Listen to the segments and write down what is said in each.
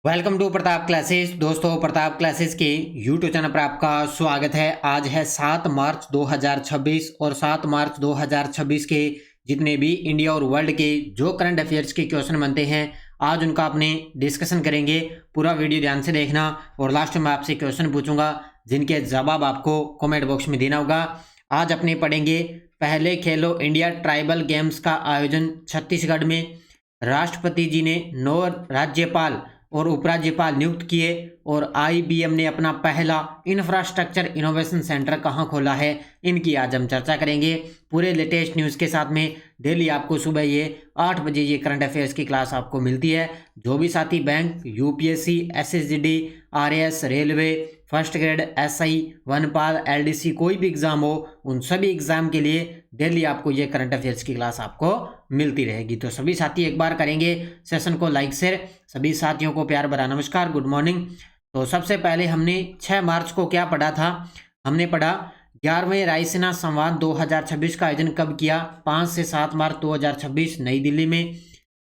Welcome to Pratap classes. दोस्तों, Pratap classes के YouTube channel पर आपका स्वागत है। आज है 7 मार्च 2026 और 7 मार्च 2026 के जितने भी इंडिया और वर्ल्ड के जो करंट अफेयर्स के क्वेश्चन बनते हैं, आज उनका अपने डिस्कशन करेंगे। पूरा वीडियो ध्यान से देखना और लास्ट में आपसे क्वेश्चन पूछूंगा जिनके जवाब आपको कमेंट बॉक्स में देना होगा। आज अपने पढ़ेंगे पहले खेलो इंडिया ट्राइबल गेम्स का आयोजन छत्तीसगढ़ में। राष्ट्रपति जी ने 9 राज्यपाल और उपराज्यपाल नियुक्त किए और आईबीएम ने अपना पहला इंफ्रास्ट्रक्चर इनोवेशन सेंटर कहां खोला है, इनकी आज हम चर्चा करेंगे पूरे लेटेस्ट न्यूज़ के साथ में। डेली आपको सुबह ये 8 बजे ये करंट अफेयर्स की क्लास आपको मिलती है। जो भी साथी bank, UPSC, SSGD, RAS, railway, first grade, SI, वनपाल, एलडीसी, कोई भी एग्जाम हो, उन सभी एग्जाम के लिए डेली आपको ये करंट अफेयर्स की क्लास आपको मिलती रहेगी। तो सभी साथी एक बार करेंगे सेशन को लाइक शेयर। सभी साथियों को प्यार भरा नमस्कार, गुड मॉर्निंग। तो सबसे पहले हमने 6 मार्च को क्या पढ़ा था? हमने पढ़ा 11वें रायसीना संवाद 2026 का आयोजन कब किया? 5 से 7 मार्च 2026 नई दिल्ली में।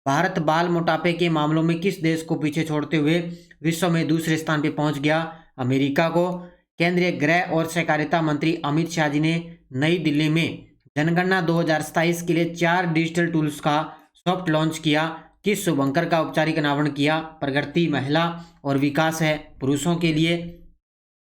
भारत बाल मोटापे के मामलों में किस देश को पीछे छोड़ते हुए विश्व में दूसरे स्थान पर पहुंच गया? अमेरिका को। केंद्रीय गृह और सहकारिता मंत्री अमित शाह जी ने नई दिल्ली में जनगणना 2027 के लिए 4 डिजिटल टूल्स का सॉफ्ट लॉन्च किया। किस शुभंकर का औपचारिक अनावरण किया? प्रगति महिला और विकास है पुरुषों के लिए।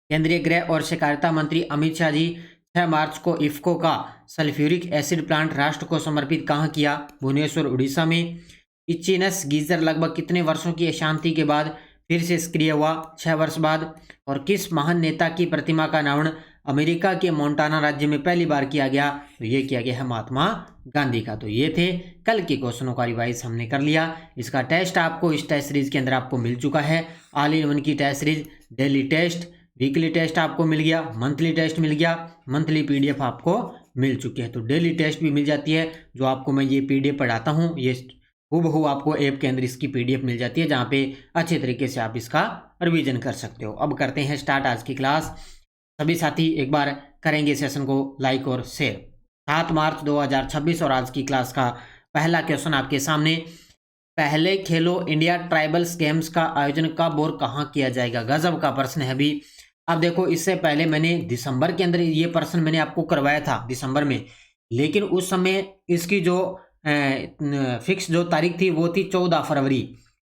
केंद्रीय गृह और सहकारिता मंत्री अमित शाह जी 6 मार्च को इफ्को का सल्फ्यूरिक एसिड प्लांट राष्ट्र को समर्पित कहाँ किया? भुवनेश्वर, उड़ीसा में। इचिनस गीजर लगभग कितने वर्षों की अशांति के बाद फिर से सक्रिय हुआ? 6 वर्ष बाद। और किस महान नेता की प्रतिमा का अनावरण अमेरिका के मोंटाना राज्य में पहली बार किया गया? तो ये किया गया है महात्मा गांधी का। तो ये थे कल के क्वेश्चनों का रिवाइज हमने कर लिया। इसका टेस्ट आपको इस टेस्ट सीरीज के अंदर आपको मिल चुका है। ऑल इन वन की test series, daily test, weekly test आपको मिल गया, मंथली टेस्ट मिल गया, मंथली पीडीएफ आपको मिल चुकी है। तो डेली टेस्ट भी मिल जाती है, जो आपको मैं ये पीडीएफ पढ़ाता हूँ, ये हूबहू आपको ऐप के अंदर इसकी पीडीएफ मिल जाती है, जहाँ पे अच्छे तरीके से आप इसका रिवीजन कर सकते हो। अब करते हैं स्टार्ट आज की क्लास। सभी साथी एक बार करेंगे सेशन को लाइक और शेयर। 7 मार्च 2026 और आज की क्लास का पहला क्वेश्चन आपके सामने। पहले खेलो इंडिया ट्राइबल्स गेम्स का आयोजन कब और कहाँ किया जाएगा? गजब का प्रश्न है। अभी अब देखो, इससे पहले मैंने दिसंबर के अंदर ये प्रश्न मैंने आपको करवाया था दिसंबर में, लेकिन उस समय इसकी जो फिक्स जो तारीख थी वो थी 14 फरवरी।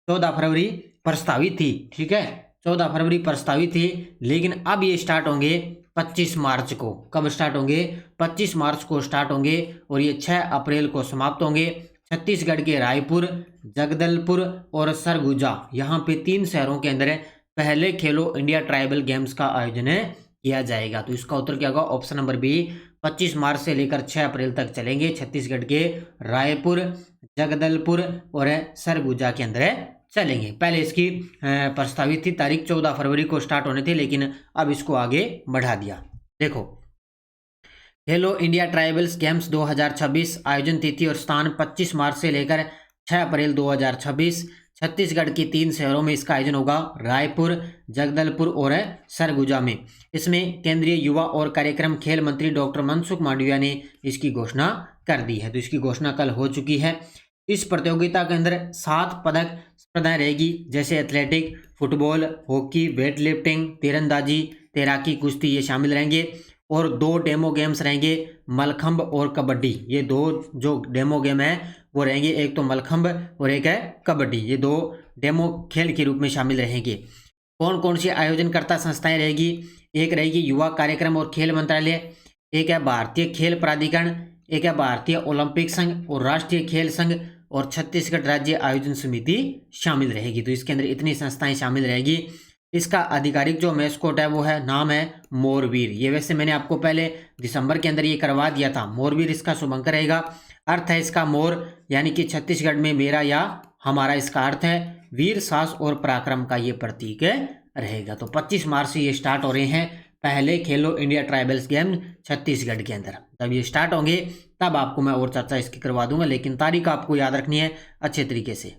14 फरवरी प्रस्तावित थी, ठीक है, 14 फरवरी प्रस्तावित थी। लेकिन अब ये स्टार्ट होंगे 25 मार्च को। कब स्टार्ट होंगे? 25 मार्च को स्टार्ट होंगे और ये 6 अप्रैल को समाप्त होंगे। छत्तीसगढ़ के रायपुर, जगदलपुर और सरगुजा, यहाँ पे 3 शहरों के अंदर पहले खेलो इंडिया ट्राइबल गेम्स का आयोजन किया जाएगा। तो इसका उत्तर क्या होगा? Option number B. 25 मार्च से लेकर 6 अप्रैल तक चलेंगे छत्तीसगढ़ के रायपुर, जगदलपुर और सरगुजा के अंदर चलेंगे। पहले इसकी प्रस्तावित थी तारीख 14 फरवरी को स्टार्ट होने थे, लेकिन अब इसको आगे बढ़ा दिया। देखो, खेलो इंडिया ट्राइबल्स गेम्स 2026 आयोजन तिथि और स्थान 25 मार्च से लेकर 6 अप्रैल 2026। छत्तीसगढ़ के 3 शहरों में इसका आयोजन होगा, रायपुर, जगदलपुर और सरगुजा में। इसमें केंद्रीय युवा और कार्यक्रम खेल मंत्री डॉक्टर मनसुख मांडविया ने इसकी घोषणा कर दी है। तो इसकी घोषणा कल हो चुकी है। इस प्रतियोगिता के अंदर 7 पदक स्पर्धाएं रहेगी, जैसे athletic, football, hockey, weight lifting, तीरंदाजी, तैराकी, कुश्ती, ये शामिल रहेंगे। और 2 डेमो गेम्स रहेंगे, मलखंब और कबड्डी। ये 2 जो डेमो गेम है वो रहेंगे, एक तो मलखंब और एक है कबड्डी। ये 2 डेमो खेल के रूप में शामिल रहेंगे। कौन कौन सी आयोजनकर्ता संस्थाएं रहेगी? एक रहेगी युवा कार्यक्रम और खेल मंत्रालय, एक है भारतीय खेल प्राधिकरण, एक है भारतीय ओलंपिक संघ और राष्ट्रीय खेल संघ और छत्तीसगढ़ राज्य आयोजन समिति शामिल रहेगी। तो इसके अंदर इतनी संस्थाएं शामिल रहेगी। इसका आधिकारिक जो मैस्कोट है वो है, नाम है मोरवीर। ये वैसे मैंने आपको पहले दिसंबर के अंदर ये करवा दिया था। मोरवीर इसका शुभंकर रहेगा। अर्थ है इसका मोर, यानी कि छत्तीसगढ़ में मेरा या हमारा इसका अर्थ है। वीर, साहस और पराक्रम का ये प्रतीक रहेगा। तो 25 मार्च से ये स्टार्ट हो रहे हैं पहले खेलो इंडिया ट्राइबल्स गेम छत्तीसगढ़ के अंदर। जब ये स्टार्ट होंगे तब आपको मैं और चर्चा इसकी करवा दूंगा, लेकिन तारीख आपको याद रखनी है अच्छे तरीके से।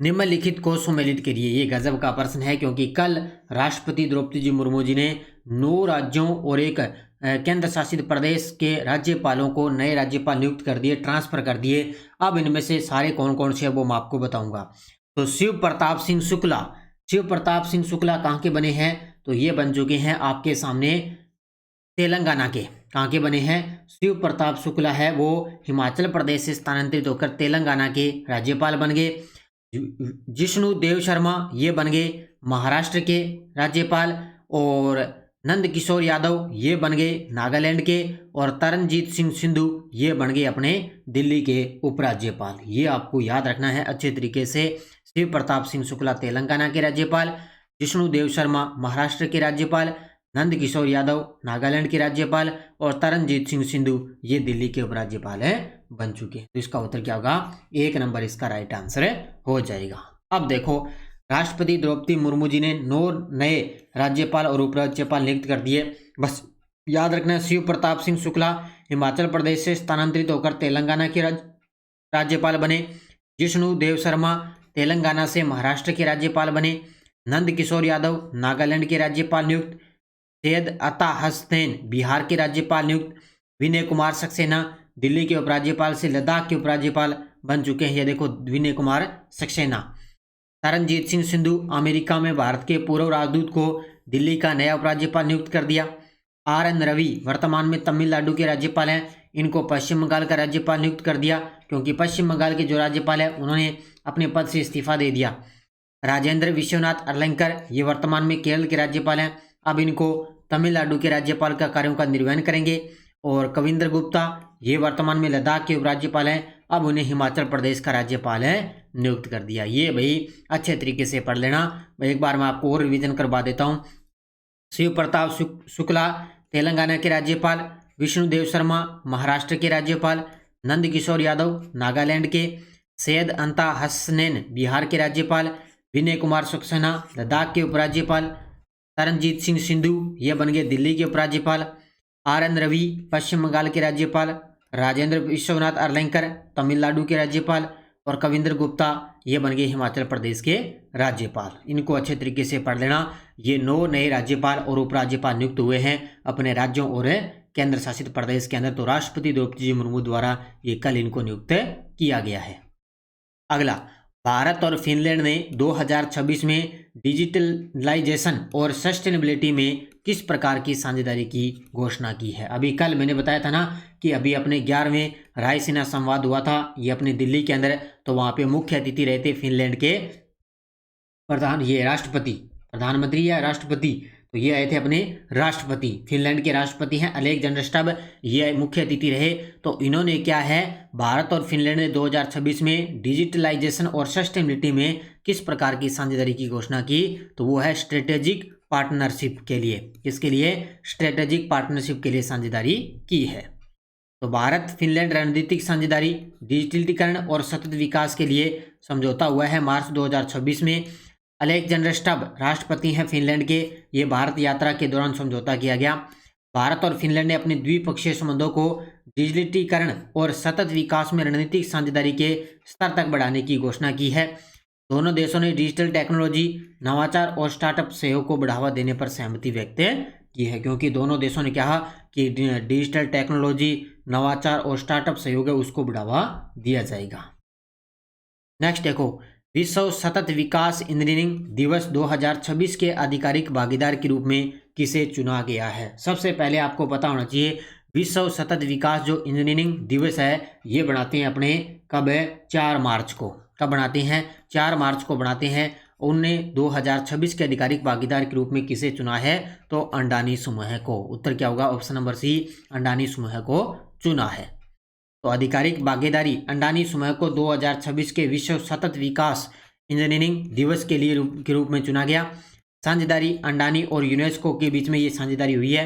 निम्नलिखित को सुमेलित करिए। ये गजब का प्रश्न है, क्योंकि कल राष्ट्रपति द्रौपदी जी मुर्मू जी ने 9 राज्यों और एक केंद्र शासित प्रदेश के राज्यपालों को नए राज्यपाल नियुक्त कर दिए, ट्रांसफर कर दिए। अब इनमें से सारे कौन कौन से हैं वो मैं आपको बताऊंगा। तो शिव प्रताप सिंह शुक्ला कहाँ के बने हैं? तो ये बन चुके हैं आपके सामने तेलंगाना के। कहाँ के बने हैं? शिव प्रताप शुक्ला है वो हिमाचल प्रदेश से स्थानांतरित होकर तेलंगाना के राज्यपाल बन गए। जिष्णु देव शर्मा ये बन गए महाराष्ट्र के राज्यपाल, और नंद किशोर यादव ये बन गए नागालैंड के, और तरनजीत सिंह सिंधु ये बन गए अपने दिल्ली के उपराज्यपाल। ये आपको याद रखना है अच्छे तरीके से। शिव प्रताप सिंह शुक्ला तेलंगाना के राज्यपाल, जिष्णु देव शर्मा महाराष्ट्र के राज्यपाल, नंद किशोर यादव नागालैंड के राज्यपाल, और तरनजीत सिंह सिंधु ये दिल्ली के उपराज्यपाल बन चुके हैं। तो इसका उत्तर क्या होगा? 1 नंबर इसका राइट आंसर हो जाएगा। अब देखो, राष्ट्रपति द्रौपदी मुर्मू जी ने 9 नए राज्यपाल और उपराज्यपाल नियुक्त कर दिए। बस याद रखना है, शिव प्रताप सिंह शुक्ला हिमाचल प्रदेश से स्थानांतरित होकर तेलंगाना के राज्यपाल बने। जिष्णु देव शर्मा तेलंगाना से महाराष्ट्र के राज्यपाल बने। नंद किशोर यादव नागालैंड के राज्यपाल नियुक्त। सैयद अता हसनैन बिहार के राज्यपाल नियुक्त। विनय कुमार सक्सेना दिल्ली के उपराज्यपाल से लद्दाख के उपराज्यपाल बन चुके हैं। ये देखो, विनय कुमार सक्सेना। तरनजीत सिंह सिंधु अमेरिका में भारत के पूर्व राजदूत को दिल्ली का नया उपराज्यपाल नियुक्त कर दिया। RN रवि वर्तमान में तमिलनाडु के राज्यपाल हैं। इनको पश्चिम बंगाल का राज्यपाल नियुक्त कर दिया, क्योंकि पश्चिम बंगाल के जो राज्यपाल है उन्होंने अपने पद से इस्तीफा दे दिया। राजेंद्र विश्वनाथ अरलंकर ये वर्तमान में केरल के राज्यपाल हैं। अब इनको तमिलनाडु के राज्यपाल का कार्यों का निर्वहन करेंगे। और कविंद्र गुप्ता ये वर्तमान में लद्दाख के उपराज्यपाल हैं। अब उन्हें हिमाचल प्रदेश का राज्यपाल नियुक्त कर दिया। ये भाई अच्छे तरीके से पढ़ लेना। एक बार मैं आपको और रिवीजन करवा देता हूँ। शिव प्रताप शुक्ला तेलंगाना के राज्यपाल, विष्णुदेव शर्मा महाराष्ट्र के राज्यपाल, नंद किशोर यादव नागालैंड के, सैयद अंता हसनैन बिहार के राज्यपाल, विनय कुमार सक्सेना लद्दाख के उपराज्यपाल, तरनजीत सिंह सिंधु ये बन गए दिल्ली के उपराज्यपाल, RN रवि पश्चिम बंगाल के राज्यपाल, राजेंद्र विश्वनाथ अरलंकर तमिलनाडु के राज्यपाल, और कविंद्र गुप्ता ये बन गए हिमाचल प्रदेश के राज्यपाल। इनको अच्छे तरीके से पढ़ लेना। ये 9 नए राज्यपाल और उपराज्यपाल नियुक्त हुए हैं अपने राज्यों और केंद्र शासित प्रदेश के अंदर। तो राष्ट्रपति द्रौपदी जी मुर्मू द्वारा ये कल इनको नियुक्त किया गया है। अगला, भारत और फिनलैंड ने 2026 में डिजिटलाइजेशन और सस्टेनेबिलिटी में किस प्रकार की साझेदारी की घोषणा की है? अभी कल मैंने बताया था ना कि अभी अपने 11वें रायसीना संवाद हुआ था, ये अपने दिल्ली के अंदर। तो वहाँ पे मुख्य अतिथि रहे थे फिनलैंड के प्रधानमंत्री या राष्ट्रपति। तो ये आए थे अपने राष्ट्रपति, फिनलैंड के राष्ट्रपति हैं अलेक्जेंडर स्टब, ये मुख्य अतिथि रहे। तो इन्होंने क्या है, भारत और फिनलैंड ने 2026 में डिजिटलाइजेशन और सस्टेनेबिलिटी में किस प्रकार की साझेदारी की घोषणा की? तो वो है स्ट्रेटेजिक पार्टनरशिप के लिए। किसके लिए? स्ट्रेटेजिक पार्टनरशिप के लिए साझेदारी की है। तो भारत फिनलैंड रणनीतिक साझेदारी, डिजिटलीकरण और सतत विकास के लिए समझौता हुआ है मार्च 2026 में। अलेक्जेंडर स्टब राष्ट्रपति हैं फिनलैंड के। ये भारत यात्रा के दौरान समझौता किया गया। भारत और फिनलैंड ने अपने द्विपक्षीय संबंधों को डिजिटलीकरण और सतत विकास में रणनीतिक साझेदारी के स्तर तक बढ़ाने की घोषणा की है। दोनों देशों ने डिजिटल टेक्नोलॉजी, नवाचार और स्टार्टअप सहयोग को बढ़ावा देने पर सहमति व्यक्त की है, क्योंकि दोनों देशों ने कहा कि डिजिटल टेक्नोलॉजी, नवाचार और स्टार्टअप सहयोग है उसको बढ़ावा दिया जाएगा। नेक्स्ट देखो, विश्व सतत विकास इंजीनियरिंग दिवस 2026 के आधिकारिक भागीदार के रूप में किसे चुना गया है? सबसे पहले आपको पता होना चाहिए, विश्व सतत विकास जो इंजीनियरिंग दिवस है ये बनाते हैं अपने कब है? 4 मार्च को। कब बनाते हैं? 4 मार्च को बनाते हैं। उनने 2026 के आधिकारिक भागीदार के रूप में किसे चुना है? तो अंडानी समूह को। उत्तर क्या होगा? ऑप्शन नंबर सी, अंडानी समूह को चुना है। तो आधिकारिक भागीदारी अंडानी समूह को 2026 के विश्व सतत विकास इंजीनियरिंग दिवस के रूप में चुना गया। साझेदारी अंडानी और यूनेस्को के बीच में ये साझेदारी हुई है।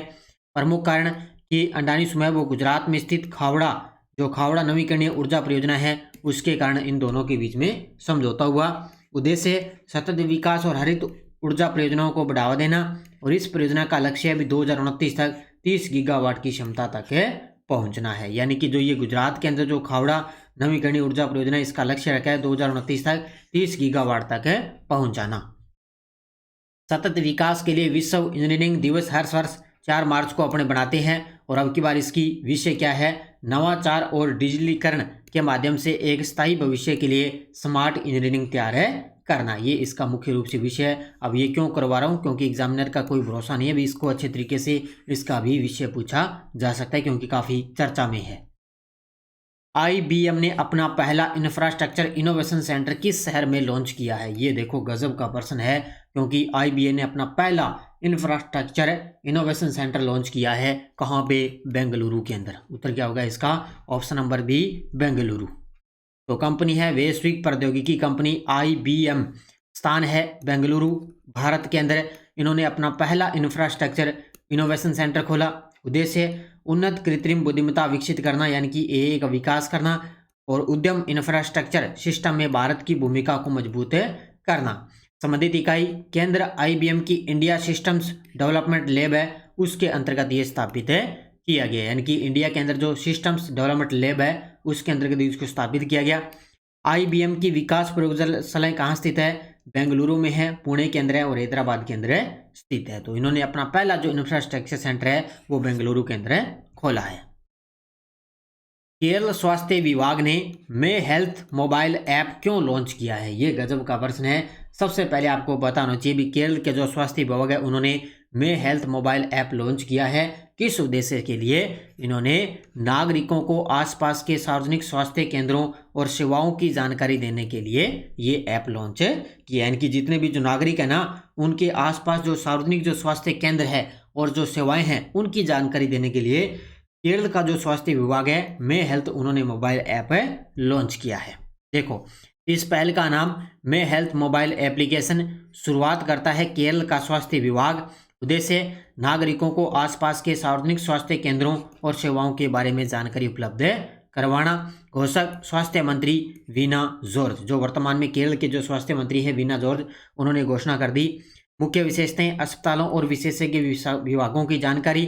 प्रमुख कारण कि अंडानी समूह वो गुजरात में स्थित खावड़ा नवीकरणीय ऊर्जा परियोजना है, उसके कारण इन दोनों के बीच में समझौता हुआ। उद्देश्य सतत विकास और हरित ऊर्जा परियोजनाओं को बढ़ावा देना, और इस परियोजना का लक्ष्य अभी 2029 तक 30 गीगावाट की क्षमता तक पहुंचना है। यानी कि जो ये गुजरात के अंदर जो खावड़ा नवीकरणीय ऊर्जा परियोजना, इसका लक्ष्य रखा है 2029 तक 30 गीगावाट तक पहुंचाना। सतत विकास के लिए विश्व इंजीनियरिंग दिवस हर वर्ष 4 मार्च को अपने बनाते हैं, और अब की बार इसकी विषय क्या है? नवाचार और डिजिटलीकरण के माध्यम से एक स्थायी भविष्य के लिए स्मार्ट इंजीनियरिंग तैयार है करना। ये इसका मुख्य रूप से विषय है। अब ये क्यों करवा रहा हूँ, क्योंकि एग्जामिनर का कोई भरोसा नहीं है, अभी इसको अच्छे तरीके से इसका भी विषय पूछा जा सकता है क्योंकि काफ़ी चर्चा में है। IBM ने अपना पहला इंफ्रास्ट्रक्चर इनोवेशन सेंटर किस शहर में लॉन्च किया है? ये देखो गजब का प्रश्न है, क्योंकि IBM ने अपना पहला इंफ्रास्ट्रक्चर इनोवेशन सेंटर लॉन्च किया है। कहाँ पे? बेंगलुरु के अंदर। उत्तर क्या होगा इसका? Option number B, Bengaluru. तो कंपनी है वैश्विक प्रौद्योगिकी कंपनी IBM, स्थान है बेंगलुरु भारत के अंदर। इन्होंने अपना पहला इंफ्रास्ट्रक्चर इनोवेशन सेंटर खोला। उद्देश्य उन्नत कृत्रिम बुद्धिमत्ता विकसित करना, यानी कि AI का विकास करना, और उद्यम इंफ्रास्ट्रक्चर सिस्टम में भारत की भूमिका को मजबूत करना। संबंधित इकाई केंद्र IBM की इंडिया सिस्टम्स डेवलपमेंट लैब है, उसके अंतर्गत ये स्थापित किया गया, यानी कि इंडिया के अंदर जो सिस्टम्स डेवलपमेंट लैब है उसके अंतर्गत इसको स्थापित किया गया। IBM की विकास प्रयोगशालाएं कहाँ स्थित है? बेंगलुरु में है, पुणे के अंदर है और हैदराबाद के अंदर स्थित है। तो इन्होंने अपना पहला जो इंफ्रास्ट्रक्चर सेंटर है वो बेंगलुरु के अंदर खोला है। केरल स्वास्थ्य विभाग ने मे हेल्थ मोबाइल ऐप क्यों लॉन्च किया है? ये गजब का प्रश्न है। सबसे पहले आपको बताना चाहिए भी केरल के जो स्वास्थ्य विभाग है उन्होंने मे हेल्थ मोबाइल ऐप लॉन्च किया है। किस उद्देश्य के लिए? इन्होंने नागरिकों को आसपास के सार्वजनिक स्वास्थ्य केंद्रों और सेवाओं की जानकारी देने के लिए ये ऐप लॉन्च किया। यानी कि जितने भी जो नागरिक है ना, उनके आसपास जो सार्वजनिक जो स्वास्थ्य केंद्र है और जो सेवाएं हैं उनकी जानकारी देने के लिए केरल का जो स्वास्थ्य विभाग है मे हेल्थ, उन्होंने मोबाइल ऐप लॉन्च किया है। देखो इस पहल का नाम मे हेल्थ मोबाइल एप्लीकेशन शुरुआत करता है केरल का स्वास्थ्य विभाग। उद्देश्य नागरिकों को आसपास के सार्वजनिक स्वास्थ्य केंद्रों और सेवाओं के बारे में जानकारी उपलब्ध करवाना। घोषक स्वास्थ्य मंत्री वीना जॉर्ज, जो वर्तमान में केरल के जो स्वास्थ्य मंत्री है वीना जॉर्ज, उन्होंने घोषणा कर दी। मुख्य विशेषताएं अस्पतालों और विशेषज्ञ विभागों की जानकारी,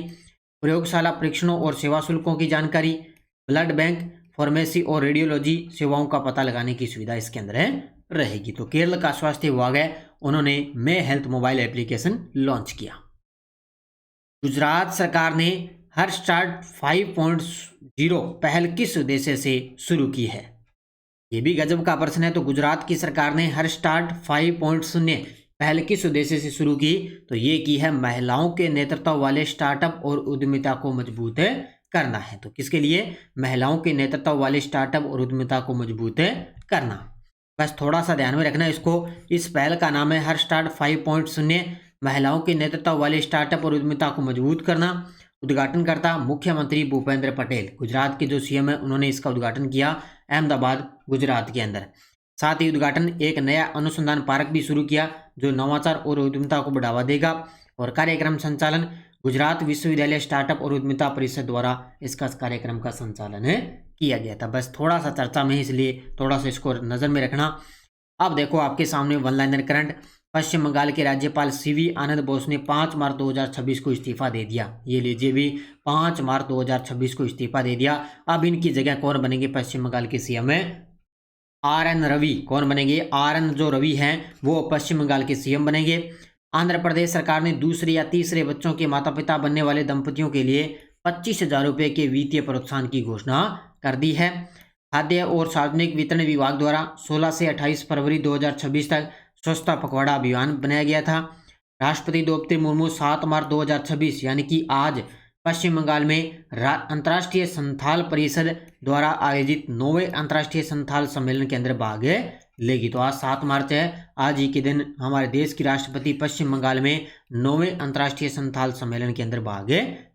प्रयोगशाला परीक्षणों और सेवा शुल्कों की जानकारी, ब्लड बैंक, फार्मेसी और रेडियोलॉजी सेवाओं का पता लगाने की सुविधा इसके अंदर रहेगी। तो केरल का स्वास्थ्य विभाग है, उन्होंने मे हेल्थ मोबाइल एप्लीकेशन लॉन्च किया। गुजरात सरकार ने हर स्टार्ट 5.0 पहल किस उद्देश्य से शुरू की है? ये भी गजब का प्रश्न है। तो गुजरात की सरकार ने हर स्टार्ट 5.0 पहल किस उद्देश्य से शुरू की? तो ये की है महिलाओं के नेतृत्व वाले स्टार्टअप और उद्यमिता को मजबूत करना है। तो किसके लिए? महिलाओं के नेतृत्व वाले स्टार्टअप और उद्यमिता को मजबूत करना। बस थोड़ा सा ध्यान में रखना इसको। इस पहल का नाम है हर स्टार्ट 5.0, महिलाओं के नेतृत्व वाले स्टार्टअप और उद्यमिता को मजबूत करना। उद्घाटनकर्ता मुख्यमंत्री भूपेंद्र पटेल, गुजरात के जो CM है, उन्होंने इसका उद्घाटन किया अहमदाबाद गुजरात के अंदर। साथ ही उद्घाटन एक नया अनुसंधान पार्क भी शुरू किया जो नवाचार और उद्यमिता को बढ़ावा देगा। और कार्यक्रम संचालन गुजरात विश्वविद्यालय स्टार्टअप और उद्यमिता परिषद द्वारा इसका कार्यक्रम का संचालन किया गया था। बस थोड़ा सा चर्चा में है, इसलिए थोड़ा सा इसको नज़र में रखना। अब देखो आपके सामने वन लाइनर करंट। पश्चिम बंगाल के राज्यपाल CV आनंद बोस ने 5 मार्च 2026 को इस्तीफा दे दिया। ये लीजिए भी 5 मार्च 2026 को इस्तीफा दे दिया। अब इनकी जगह कौन बनेंगे? पश्चिम बंगाल के CM है RN रवि। कौन बनेंगे? RN जो रवि हैं वो पश्चिम बंगाल के CM बनेंगे। आंध्र प्रदेश सरकार ने दूसरे या तीसरे बच्चों के माता पिता बनने वाले दंपतियों के लिए 25,000 रुपये के वित्तीय प्रोत्साहन की घोषणा कर दी है। खाद्य और सार्वजनिक वितरण विभाग द्वारा 16 से 28 फरवरी 2026 तक स्वच्छता पखवाड़ा अभियान बनाया गया था। राष्ट्रपति द्रौपदी मुर्मू 7 मार्च 2026 यानी कि आज पश्चिम बंगाल में अंतर्राष्ट्रीय संथाल परिषद द्वारा आयोजित 9वें अंतर्राष्ट्रीय संथाल सम्मेलन के अंदर भाग लेगी। तो आज 7 मार्च है, आज ही के दिन हमारे देश की राष्ट्रपति पश्चिम बंगाल में 9वें अंतर्राष्ट्रीय संथाल सम्मेलन के अंदर भाग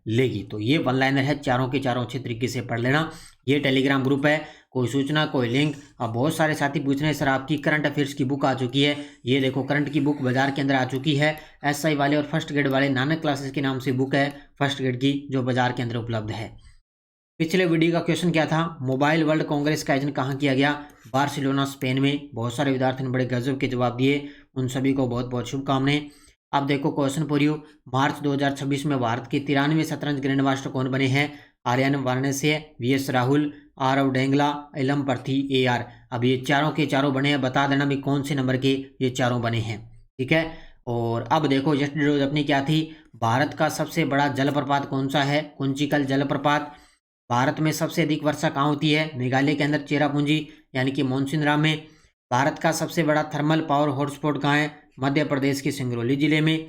लेगी। तो ये वन लाइनर है, चारों के चारों अच्छे तरीके से पढ़ लेना। ये टेलीग्राम ग्रुप है, कोई सूचना कोई लिंक। अब बहुत सारे साथी पूछ रहे हैं सर आपकी करंट अफेयर्स की बुक आ चुकी है। ये देखो करंट की बुक बाजार के अंदर आ चुकी है। SI वाले और फर्स्ट ग्रेड वाले नानक क्लासेस के नाम से बुक है फर्स्ट ग्रेड की, जो बाजार के अंदर उपलब्ध है। पिछले वीडियो का क्वेश्चन क्या था? मोबाइल वर्ल्ड कांग्रेस का आयोजन कहाँ किया गया? बार्सिलोना स्पेन में। बहुत सारे विद्यार्थियों ने बड़े गजब के जवाब दिए, उन सभी को बहुत बहुत शुभकामनाएं। अब देखो क्वेश्चन फॉर यू, मार्च 2026 में भारत के 93वें शतरंज ग्रैंड मास्टर कौन बने हैं? आर्यन वाराणसी, VS राहुल, आरव डेंगला, इलम पर्थी, AR। अब ये चारों के चारों बने हैं, बता देना भी कौन से नंबर के ये चारों बने हैं, ठीक है। और अब देखो यस्टरडे अपनी क्या थी? भारत का सबसे बड़ा जलप्रपात कौन सा है? कुंचिकल जलप्रपात। भारत में सबसे अधिक वर्षा कहाँ होती है? मेघालय के अंदर चेरापूंजी यानी कि मोनसिनराम में। भारत का सबसे बड़ा थर्मल पावर हॉटस्पॉट कहाँ है? मध्य प्रदेश के सिंगरौली जिले में।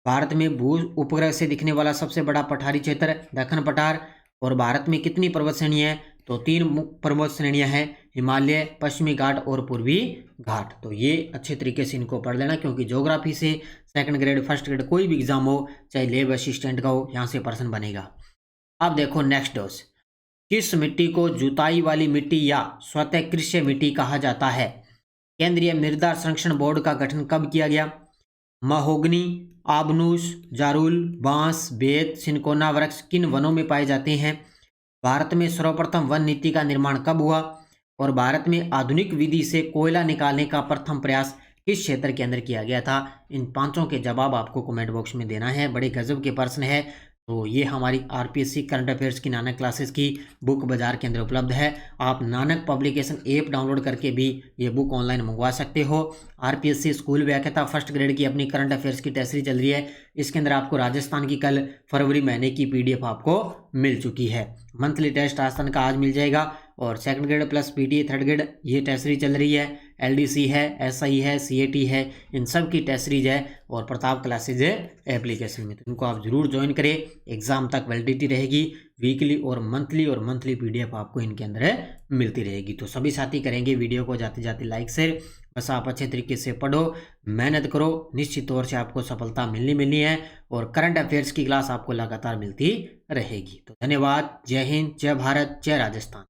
भारत में भू उपग्रह से दिखने वाला सबसे बड़ा पठारी क्षेत्र दक्कन पठार। और भारत में कितनी पर्वत श्रेणियां हैं? तो 3 मुख्य पर्वत श्रेणियां हैं, हिमालय, पश्चिमी घाट और पूर्वी घाट। तो ये अच्छे तरीके से इनको पढ़ लेना, क्योंकि ज्योग्राफी से सेकंड ग्रेड फर्स्ट ग्रेड कोई भी एग्जाम हो, चाहे लैब असिस्टेंट का हो, यहाँ से प्रश्न बनेगा। अब देखो नेक्स्ट डोज, किस मिट्टी को जुताई वाली मिट्टी या स्वतः कृषि मिट्टी कहा जाता है? केंद्रीय मृदा संरक्षण बोर्ड का गठन कब किया गया? महोगनी, आबनूस, जारुल, बांस, बेत, सिनकोना वृक्ष किन वनों में पाए जाते हैं? भारत में सर्वप्रथम वन नीति का निर्माण कब हुआ? और भारत में आधुनिक विधि से कोयला निकालने का प्रथम प्रयास किस क्षेत्र के अंदर किया गया था? इन पांचों के जवाब आपको कमेंट बॉक्स में देना है। बड़े गजब के प्रश्न है। तो ये हमारी आरपीएससी करंट अफेयर्स की नानक क्लासेस की बुक बाजार के अंदर उपलब्ध है। आप नानक पब्लिकेशन ऐप डाउनलोड करके भी ये बुक ऑनलाइन मंगवा सकते हो। आरपीएससी स्कूल व्याख्याता फर्स्ट ग्रेड की अपनी करंट अफेयर्स की टेस्ट सीरीज चल रही है। इसके अंदर आपको राजस्थान की कल फरवरी महीने की पीडीएफ आपको मिल चुकी है। मंथली टेस्ट राजस्थान का आज मिल जाएगा। और second grade plus PTA third grade ये टेस्ट सीरीज चल रही है। एलडीसी है, एसआई है, सीएटी है, इन सब की टेस्ट सीरीज है। और प्रताप क्लासेज है एप्लीकेशन में, तो इनको आप जरूर ज्वाइन करें। एग्जाम तक वैलिडिटी रहेगी। वीकली और मंथली पीडीएफ आपको इनके अंदर मिलती रहेगी। तो सभी साथी करेंगे वीडियो को जाते जाते लाइक शेयर। बस आप अच्छे तरीके से पढ़ो, मेहनत करो, निश्चित तौर से आपको सफलता मिलनी है। और करंट अफेयर्स की क्लास आपको लगातार मिलती रहेगी। तो धन्यवाद। जय हिंद, जय भारत, जय राजस्थान।